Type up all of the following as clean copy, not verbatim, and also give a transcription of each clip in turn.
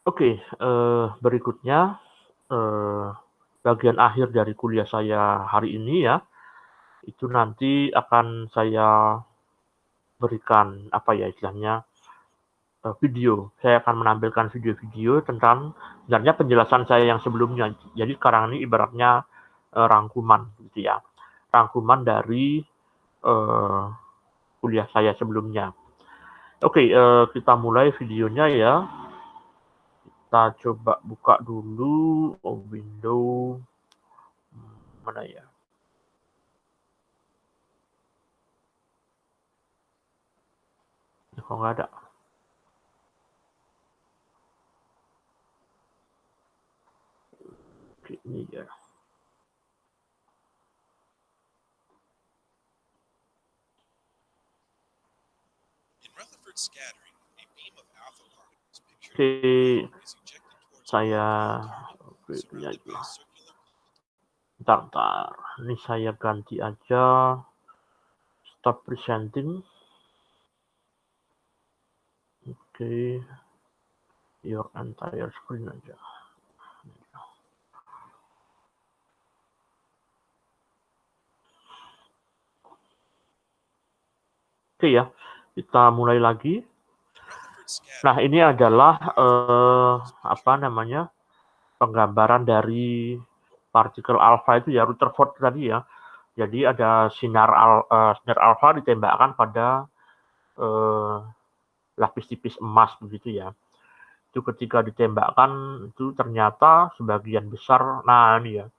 Oke, berikutnya, eee, bagian akhir dari kuliah saya hari ini ya, itu nanti akan saya berikan, apa ya istilahnya, video. Saya akan menampilkan video-video tentang sebenarnya penjelasan saya yang sebelumnya. Jadi sekarang ini ibaratnya, rangkuman gitu ya, rangkuman dari, eee, kuliah saya sebelumnya. Oke, kita mulai videonya ya. Kita coba buka dulu, window, mana ya? Kok nggak ada? Oke, ini ya. Oke, saya oke, ini aja. Bentar. Ini saya ganti aja. Stop presenting. Oke, your entire screen aja. Oke ya, kita mulai lagi. Nah, ini adalah apa namanya? Penggambaran dari partikel alfa itu ya, Rutherford tadi ya. Jadi ada sinar alfa ditembakkan pada eh, lapis tipis emas begitu ya. Itu ketika ditembakkan itu ternyata sebagian besar, nah ini ya.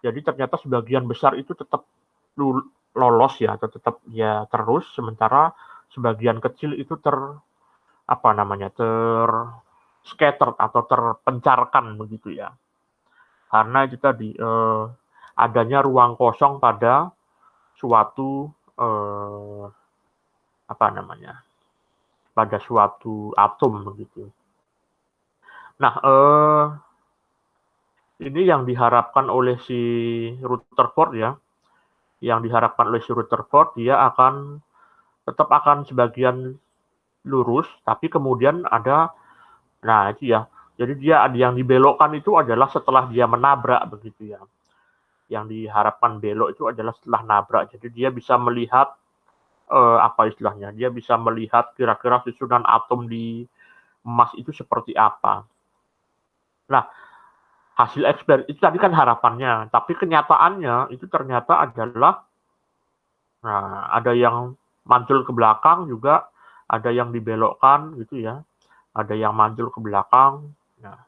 Jadi ternyata sebagian besar itu tetap lolos ya, atau tetap ya terus, sementara sebagian kecil itu apa namanya scattered atau terpencarkan begitu ya. Karena itu tadi adanya ruang kosong pada suatu apa namanya pada suatu atom begitu. Nah, ini yang diharapkan oleh si Rutherford ya, yang diharapkan oleh si Rutherford dia tetap akan sebagian lurus, tapi kemudian ada, nah itu ya, jadi dia ada yang dibelokkan itu adalah setelah dia menabrak begitu ya. Yang diharapkan belok itu adalah setelah nabrak, jadi dia bisa melihat apa istilahnya, dia bisa melihat kira-kira susunan atom di emas itu seperti apa. Nah, hasil eksperimen itu tadi kan harapannya, tapi kenyataannya itu ternyata adalah, nah, ada yang mantul ke belakang juga, ada yang dibelokkan gitu ya, ada yang mantul ke belakang. Nah,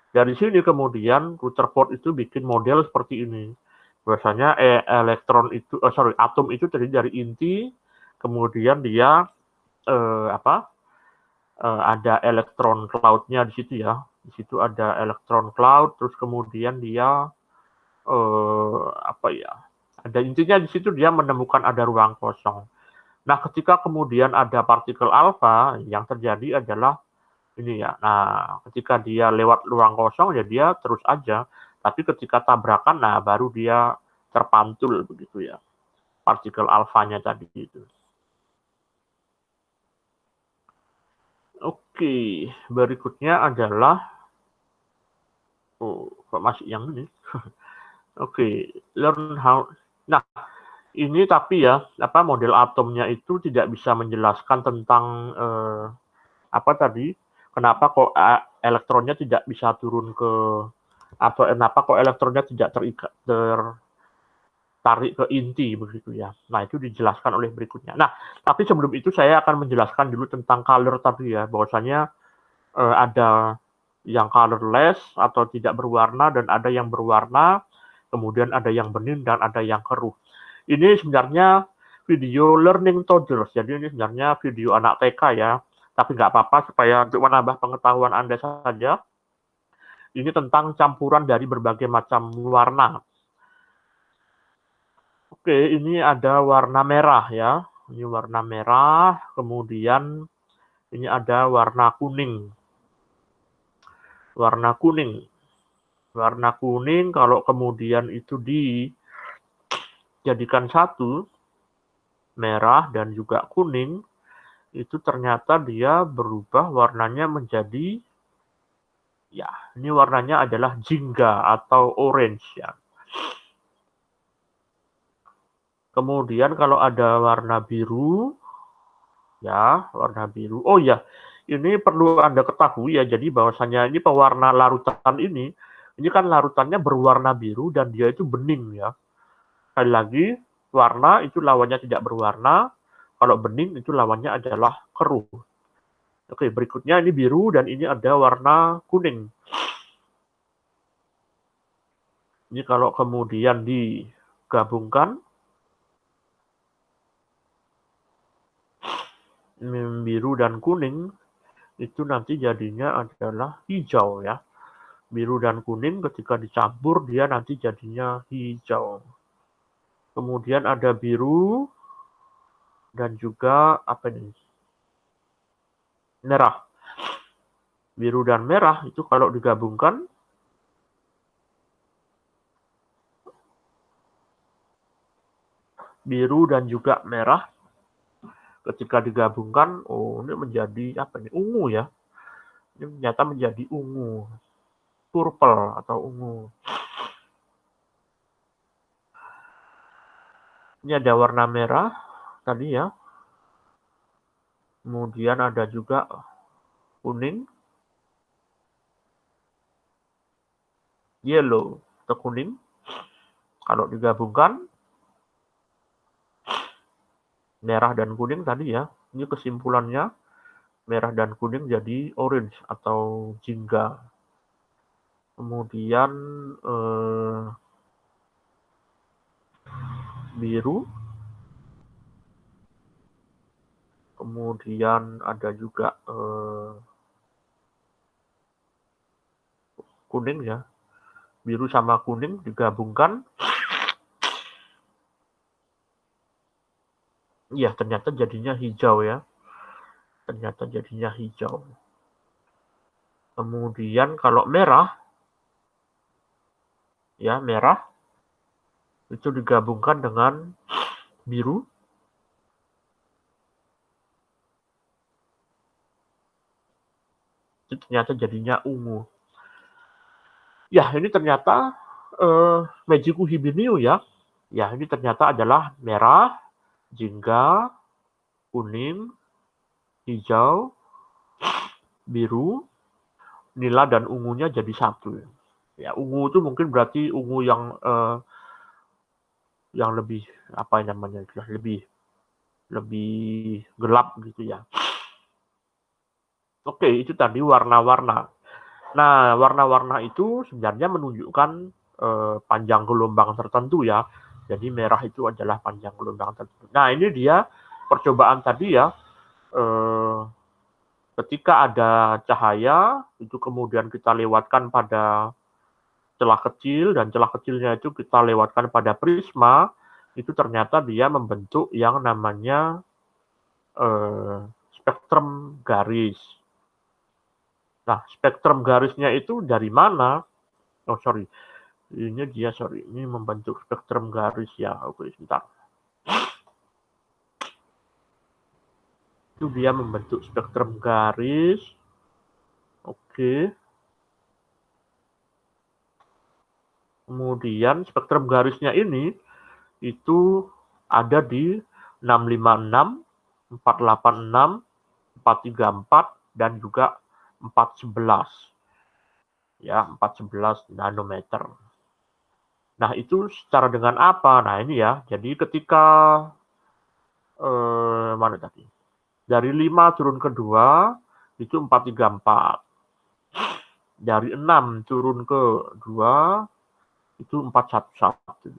dari sini kemudian Rutherford itu bikin model seperti ini. Biasanya atom itu terdiri dari inti, kemudian dia apa? Ada elektron cloud-nya di situ ya. Di situ ada elektron cloud, terus kemudian dia apa ya? Ada intinya di situ dia menemukan ada ruang kosong. Nah, ketika kemudian ada partikel alfa, yang terjadi adalah ini ya. Nah, ketika dia lewat ruang kosong ya dia terus aja. Tapi ketika tabrakan, nah baru dia terpantul begitu ya. Partikel alfanya tadi itu. Oke, berikutnya adalah kok masih yang ini. Oke, learn how. Nah, ini tapi ya, apa model atomnya itu tidak bisa menjelaskan tentang apa tadi? Kenapa kok elektronnya tidak bisa turun ke, atau kenapa kok elektronnya tidak tertarik ke inti begitu ya. Nah, itu dijelaskan oleh berikutnya. Nah, tapi sebelum itu saya akan menjelaskan dulu tentang color tadi ya, bahwasanya ada yang colorless atau tidak berwarna dan ada yang berwarna, kemudian ada yang bening dan ada yang keruh. Ini sebenarnya video learning toddlers, jadi ini sebenarnya video anak TK ya, tapi nggak apa-apa supaya untuk menambah pengetahuan Anda saja. Ini tentang campuran dari berbagai macam warna. Oke, ini ada warna merah ya. Ini warna merah, kemudian ini ada warna kuning. Warna kuning. Warna kuning kalau kemudian itu dijadikan satu, merah dan juga kuning, itu ternyata dia berubah warnanya menjadi Ya, ini warnanya adalah jingga atau orange ya. Kemudian kalau ada warna biru, ya, warna biru. Oh ya, ini perlu Anda ketahui ya, jadi bahwasanya ini pewarna larutan ini kan larutannya berwarna biru dan dia itu bening ya. Sekali lagi, warna itu lawannya tidak berwarna, kalau bening itu lawannya adalah keruh. Oke, berikutnya ini biru dan ini ada warna kuning. Ini kalau kemudian digabungkan, biru dan kuning, itu nanti jadinya adalah hijau ya. Biru dan kuning ketika dicampur dia nanti jadinya hijau. Kemudian ada biru dan juga apa ini? Merah. Biru dan merah itu kalau digabungkan biru dan juga merah ketika digabungkan, oh ini menjadi apa nih? Ungu ya. Ini ternyata menjadi ungu, purple atau ungu. Ini ada warna merah tadi ya. Kemudian ada juga kuning, yellow atau kuning. Kalau digabungkan merah dan kuning tadi ya. Ini kesimpulannya merah dan kuning jadi orange atau jingga. Kemudian biru. Kemudian ada juga kuning ya. Biru sama kuning digabungkan. Iya, ternyata jadinya hijau ya. Ternyata jadinya hijau. Kemudian kalau merah, ya merah, itu digabungkan dengan biru. Itu ternyata jadinya ungu. Ya, ini ternyata Mejiku Hibiniu ya. Ya, ini ternyata adalah merah, jingga, kuning, hijau, biru, nila dan ungunya jadi satu. Ya, ungu itu mungkin berarti ungu yang lebih apa namanya? Lebih gelap gitu ya. Oke, itu tadi warna-warna. Nah, warna-warna itu sebenarnya menunjukkan panjang gelombang tertentu ya. Jadi merah itu adalah panjang gelombang tertentu. Nah, ini dia percobaan tadi ya. Ketika ada cahaya, itu kemudian kita lewatkan pada celah kecil, dan celah kecilnya itu kita lewatkan pada prisma, itu ternyata dia membentuk yang namanya spektrum garis. Nah, spektrum garisnya itu dari mana? Oh, sorry. Ini membentuk spektrum garis ya. Oke, sebentar. Itu dia membentuk spektrum garis. Oke. Kemudian spektrum garisnya ini itu ada di 656, 486, 434 dan juga 411. Ya, 411 nanometer. Nah, itu secara dengan apa? Nah, ini ya. Jadi ketika mana tadi? Dari 5 turun ke 2 itu 434. Dari 6 turun ke 2 itu 411.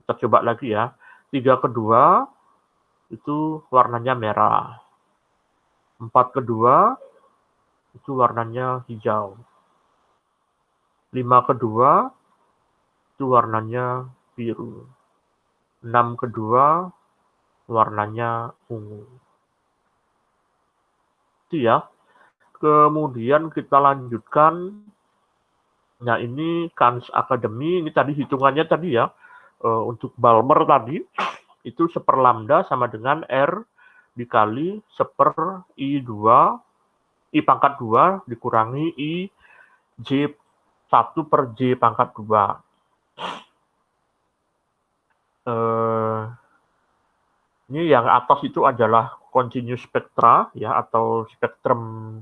Kita coba lagi ya. 3 ke 2 itu warnanya merah. 4 ke 2 itu warnanya hijau. 5 ke 2 itu warnanya biru. 6 ke 2 warnanya ungu. Itu ya. Kemudian kita lanjutkan. Nah, ini Kans Academy, ini tadi hitungannya tadi ya. Untuk Balmer tadi, itu 1/, sama dengan R dikali 1/I2, I pangkat 2 dikurangi I J1 per J pangkat 2. Ini yang atas itu adalah continuous spectra ya, atau spektrum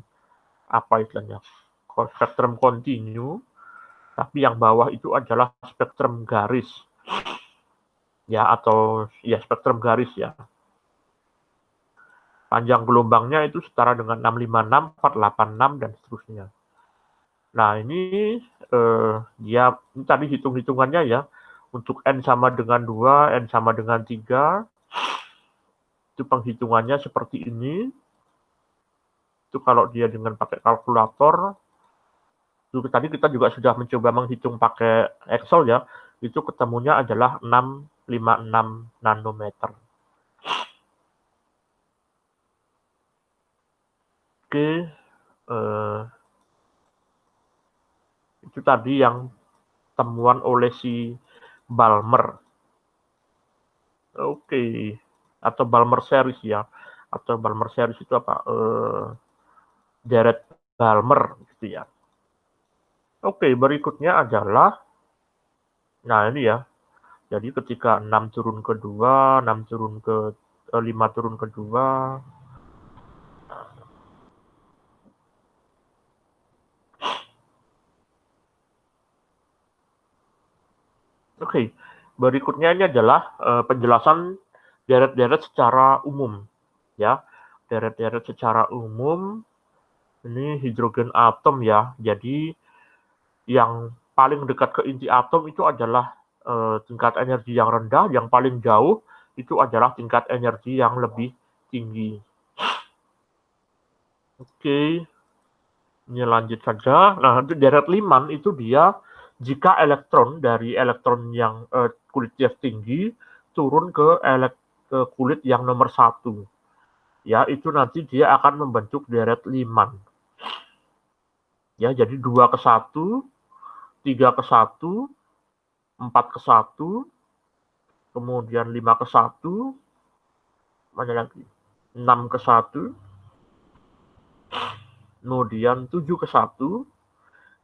apa istilahnya, spektrum kontinu, tapi yang bawah itu adalah spektrum garis ya, atau ya spektrum garis ya. Panjang gelombangnya itu setara dengan 656, 486 dan seterusnya. Nah ini dia ini tadi hitung-hitungannya ya, untuk N sama dengan 2, N sama dengan 3, itu penghitungannya seperti ini. Itu kalau dia dengan pakai kalkulator, itu tadi kita juga sudah mencoba menghitung pakai Excel ya, itu ketemunya adalah 656 nanometer. Oke, itu tadi yang temuan oleh si Balmer. Oke, atau Balmer series ya, atau Balmer series itu apa? Jared Balmer gitu ya. Oke, berikutnya adalah, nah ini ya, jadi ketika 6 turun ke 2, 6 turun ke 5 turun ke 2, oke, berikutnya ini adalah penjelasan deret-deret secara umum ya. Deret-deret secara umum, ini hidrogen atom ya. Jadi yang paling dekat ke inti atom itu adalah tingkat energi yang rendah, yang paling jauh itu adalah tingkat energi yang lebih tinggi. Oke, ini lanjut saja. Nah, untuk deret Lyman itu dia jika elektron dari elektron yang kulit tinggi turun ke kulit yang nomor 1. Ya, itu nanti dia akan membentuk deret Lyman. Ya, jadi 2 ke 1, 3 ke 1, 4 ke 1, kemudian 5 ke 1, mana lagi? 6 ke 1, kemudian 7 ke 1,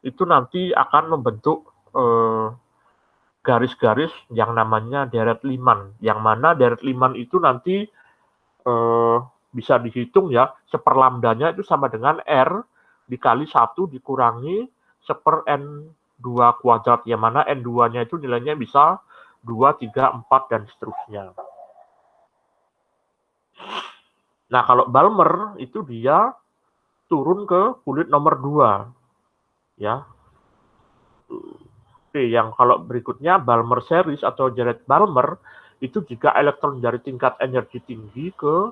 itu nanti akan membentuk garis-garis yang namanya deret Lyman. Yang mana deret Lyman itu nanti bisa dihitung ya, seperlambdanya itu sama dengan R dikali 1 dikurangi seper N2 kuadrat, yang mana N2-nya itu nilainya bisa 2, 3, 4, dan seterusnya. Nah, kalau Balmer itu dia turun ke kulit nomor 2. Ya. Oke, yang kalau berikutnya Balmer series atau Jared Balmer, itu jika elektron dari tingkat energi tinggi ke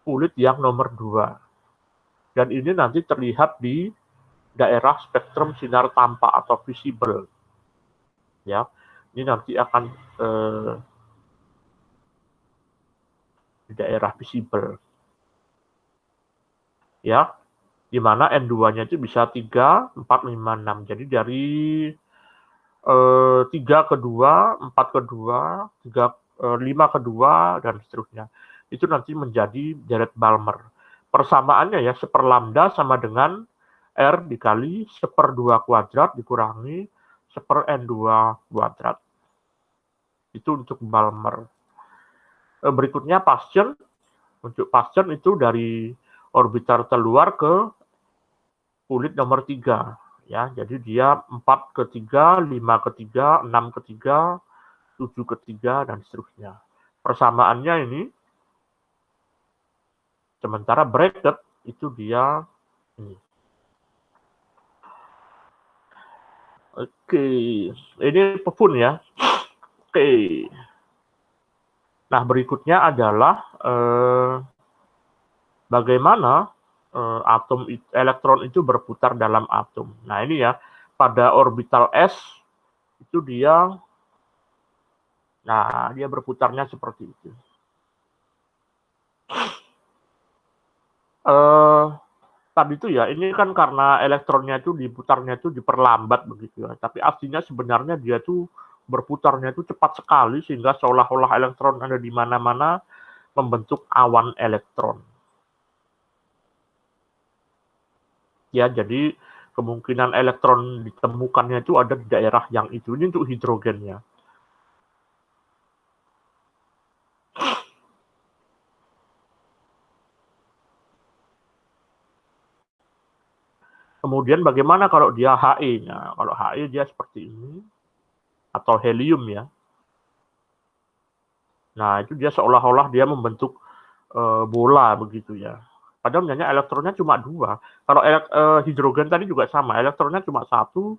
kulit yang nomor 2. Dan ini nanti terlihat di daerah spektrum sinar tampak atau visible. Ya, ini nanti akan di daerah visible. Ya, di mana N2-nya itu bisa 3, 4, 5, 6. Jadi dari 3 ke 2, 4 ke 2, 5 ke 2, dan seterusnya. Itu nanti menjadi Jared Balmer. Persamaannya ya, seperlambda sama dengan R dikali seper 2 kuadrat dikurangi seper N2 kuadrat. Itu untuk Balmer. Berikutnya Paschen. Untuk Paschen itu dari orbital terluar ke kulit nomor 3. Ya, jadi dia 4 ke 3, 5 ke 3, 6 ke 3, 7 ke 3, dan seterusnya. Persamaannya ini, sementara bracket itu dia ini. Oke, ini pepun ya. Oke. Nah, berikutnya adalah bagaimana atom elektron itu berputar dalam atom. Nah, ini ya, pada orbital S itu dia berputarnya seperti itu. Tadi itu ya, ini kan karena elektronnya itu diputarnya itu diperlambat begitu ya. Tapi aslinya sebenarnya dia tuh berputarnya itu cepat sekali sehingga seolah-olah elektron ada di mana-mana membentuk awan elektron. Ya, jadi kemungkinan elektron ditemukannya itu ada di daerah yang itu. Ini untuk hidrogennya. Kemudian bagaimana kalau dia He? Nah, kalau He dia seperti ini, atau helium ya. Nah, itu dia seolah-olah dia membentuk bola begitu ya. Padahal sebenarnya elektronnya cuma 2. Kalau hidrogen tadi juga sama, elektronnya cuma 1,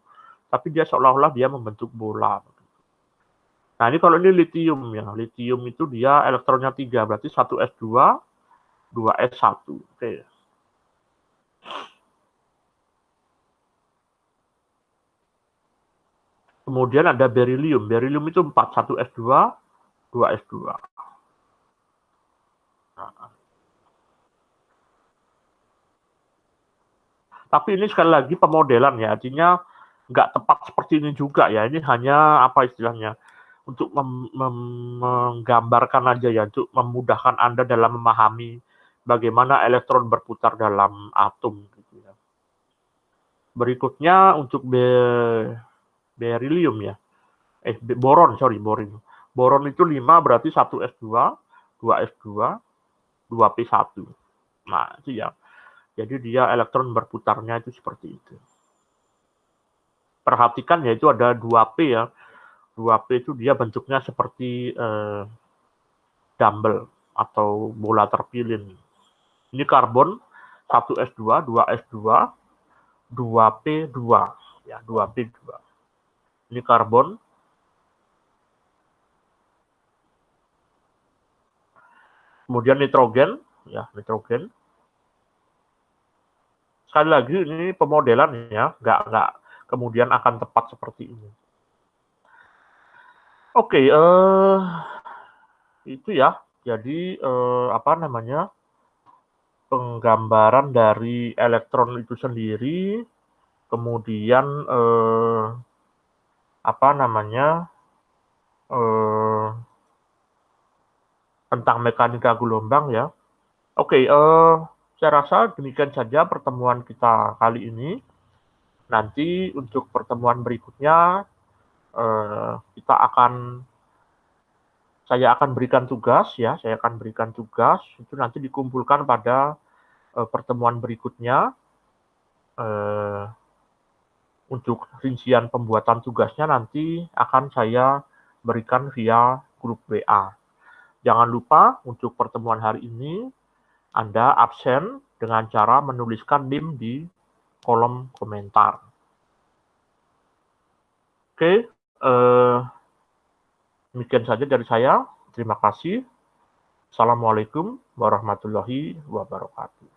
tapi dia seolah-olah dia membentuk bola. Nah, ini kalau ini litium ya. Litium itu dia elektronnya 3, berarti 1s2, 2s1. Oke. Kemudian ada berilium. Berilium itu 4, 1s2, 2s2. Nah, tapi ini sekali lagi pemodelan ya, artinya nggak tepat seperti ini juga ya. Ini hanya apa istilahnya, untuk menggambarkan aja ya, untuk memudahkan Anda dalam memahami bagaimana elektron berputar dalam atom. Gitu ya. Berikutnya untuk berilium ya, boron, boron. Boron itu 5 berarti 1s2, 2s2, 2p1. Nah, itu ya. Jadi dia elektron berputarnya itu seperti itu. Perhatikan ya, itu ada 2p ya. 2p itu dia bentuknya seperti dumbbell atau bola terpilin. Ini karbon 1s2, 2s2, 2p2 ya, 2p2. Ini karbon. Kemudian nitrogen ya, nitrogen. Sekali lagi ini pemodelan ya, nggak kemudian akan tepat seperti ini. Oke, itu ya. Jadi apa namanya, penggambaran dari elektron itu sendiri, kemudian apa namanya, tentang mekanika gelombang ya. Oke, saya rasa demikian saja pertemuan kita kali ini. Nanti untuk pertemuan berikutnya saya akan berikan tugas ya, itu nanti dikumpulkan pada pertemuan berikutnya. Untuk rincian pembuatan tugasnya nanti akan saya berikan via grup WA. Jangan lupa untuk pertemuan hari ini Anda absen dengan cara menuliskan NIM di kolom komentar. Oke, demikian saja dari saya. Terima kasih. Assalamualaikum warahmatullahi wabarakatuh.